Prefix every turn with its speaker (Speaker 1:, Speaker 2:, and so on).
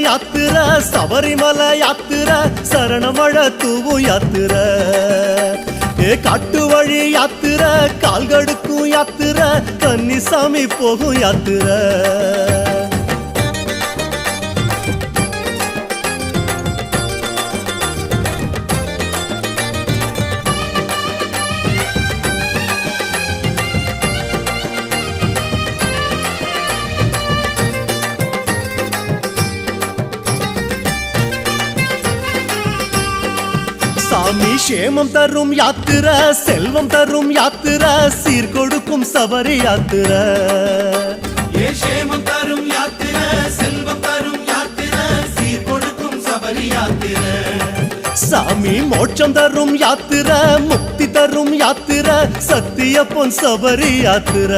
Speaker 1: யாத்திர சபரிமல யாத்திர சரணமழ தூவும் யாத்திர காட்டு வழி யாத்திர கால்கடுக்கும் யாத்திர கன்னிசாமி போகும் யாத்திர சாமி சேமம் தரும் யாத்திர செல்வம் தரும் யாத்திர சீர் கொடுக்கும் சபரி யாத்திர
Speaker 2: சேமம் தரும் யாத்திர செல்வம் தரும் யாத்திர சீர் கொடுக்கும் சபரி யாத்திர
Speaker 1: சாமி மோட்சம் தரும் யாத்திர முக்தி தரும் யாத்திர சத்திய பொன் சபரி யாத்திர